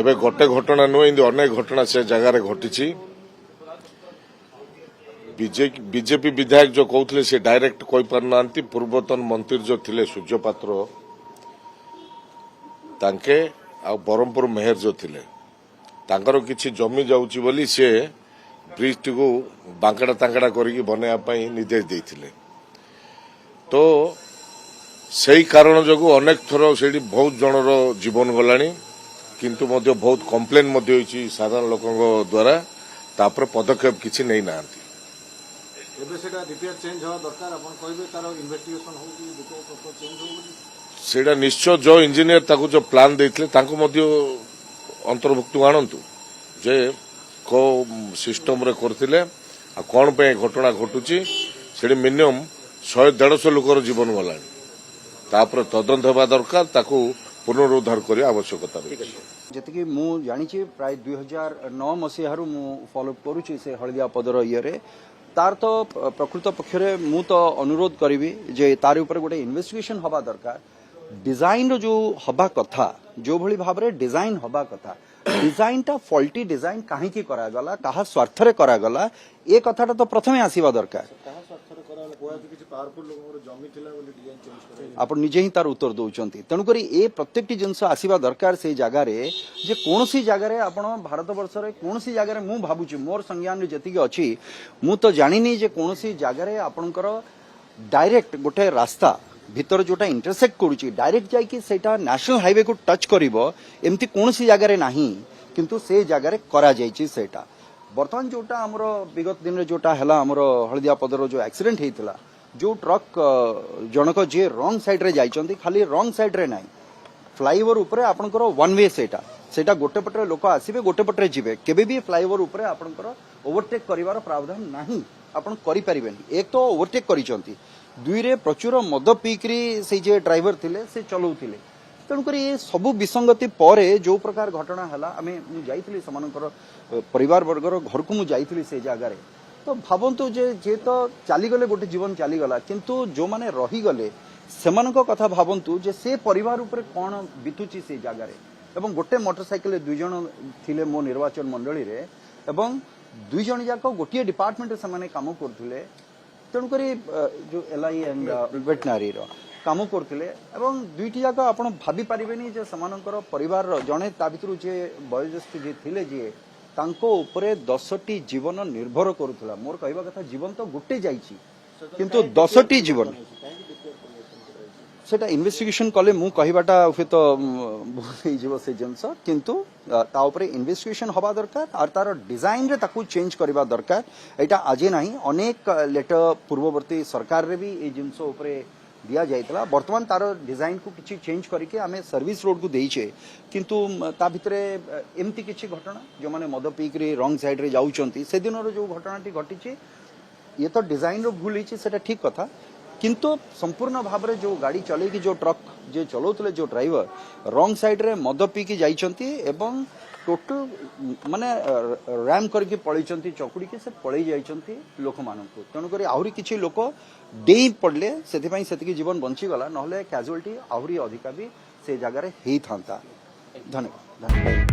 एबे गोटे घटना नुह इन अनेक घटना से जगार घटी बीजेपी विधायक जो कहते से डायरेक्ट कही पारना पूर्वतन मंत्री जो थिले सूर्य पात्र तांके आ बरहमपुर मेयर जो थिले तांकर किछि जमी जाउची बोली से ब्रिज टी को बांकड़ा तांकड़ा करके बनैया निर्देश देथिले तो सही कारण जो अनेक थर से बहुत जनर जीवन गलानी किंतु मध्य बहुत कंप्लेन मध्य होइछि साधारण लोकंग द्वारा तापर पदक्षेप किछि नै नांती एबे सेटा रिपेयर चेंज हो दरकार अपन कहबे तार इन्वेस्टिगेशन हो कि रिपेयर चेंज हो सेटा निश्चय जो इंजीनियर ताको जो प्लान देथिले ताको मध्य अंतर्भुक्त आनंतु जे को सिस्टम रे करथिले आ कोन पे घटना घटुची सेडी मिनिमम 100-150 लोकर जीवन गलानी तापर तदंत हेबा दरकार ताको पुनरुद्धार करिया आवश्यकता रही जति मु जानी प्राय 2009 मसीह मु फॉलो करुची से हलदिया पदर ये तार तो प्रकृत पक्ष मु तो अनुरोध करी जे तार ऊपर गोटे इन्वेस्टिगेशन हवा दरकार डिजाइन रो जो हवा कथा जो भली भाव रे डिजाइन हवा कथा डिजाइन टा फॉल्टी डिजाइन काहे की करा गला कहा स्वार्थ रे करा गला ए कथाटा तो प्रथमे आसीबा दरकार आप निजे ही तार उत्तर दौरान तेणुक ए प्रत्येक जिनस आसवा दरकार से जगार जे कौन सी जगार आप भारत वर्ष कौन सी जगार मु भावुची मोर संज्ञान जी अच्छी मु तो जानी जे कौन सी जगार आपणकर डायरेक्ट गोटे रास्ता भीतर जोटा इंटरसेक्ट करुची डायरेक्ट जाइए सेटा नेशनल हाईवे को टच करिवो एमती कौन सी जगार नाही किंतु से जगार करा जाइची सेटा बर्तमान जोटा आमर विगत दिन में जोटा है आमर हलदिया पदर जो एक्सीडेंट होता जो ट्रक जनक जी रंग साइड रे जाइछंती खाली रंग साइड रे नाही फ्लाईओवर ऊपर आपनकर वन वे सेटा गोटे पटरे लोक आसीबे गोटे पटरे जिबे केबे भी फ्लाईओवर ऊपर आपनकर ओवरटेक करिवार प्रावधान नाही आपन करि परिबेनी एक तो ओवरटेक करिसंती दुई रे प्रचुर मद पीकरी से जे ड्राइवर थिले से चलाउथिले तेणुकर ये सबु विसंगति परे जो प्रकार घटना है आम जाइली समानकर परिवार वर्गर घर को मुझे से जगार तो भावतु जे तो चलीगले गोटे जीवन चलीगला किंतु जो माने रहीगले सेमानक कथा भावतु जे से परिवार उपर कौन बीतुची से जगार एवं गोटे मोटरसाइकिल दुई जन थिले मो निर्वाचन मंडली रे एवं दुई जन जाक गोटे डिपार्टमेंट से काम करथिले तेणुक जो एलआई एंड वेटनरी काम करथिले एवं दुईटी जाक आपण भाबी परिबेनी जे समानकर परिवार जणे ता भितरु जे वयोज्येष्ठ जे थिले जे तांको उपरे 10टी जीवन निर्भर करूथला मोर कहबा कथा जीवन तो गुटे जाईची किंतु 10टी जीवन सेटा इन्वेस्टिगेशन कले मु कहबाटा हुए तो बहुत ही जीव से जिनस किंतु ता उपरे इन्वेस्टिगेशन हवा दरकार और तार डिजाइन रे ताकू चेंज करबा दरकार एटा आजे नाही अनेक लेटर पूर्ववर्ती सरकार रे भी ए जिनस उपरे दिया जाइतला वर्तमान तार डिजाइन को किछि चेंज करके आमे सर्विस रोड को देइछे किंतु ता भितरे एमती किछि घटना जो माने मद पीक रे रंग साइड रे जाउचंती से दिन रो जो घटनाटी घटिछि ये तो डिजाइन रो भूल हिछि सेटा ठीक कथा किंतु संपूर्ण भाव में जो गाड़ी चलेगी जो ट्रक जे चलाउतले जो ड्राइवर रंग साइड रे मद पीकी जाइछंती एवं टोटल माने रैम करके पळैछंती चकुड़ी के से पळै जाइछंती लोक मानकु तेणुक आहुरी किछि लोक डेई पड़ले सेथिपाई सेतिकी जीवन बंची गला नहले कैजुअलिटी आहुरी अधिका भी से जगह रे हेई थांता धन्यवाद।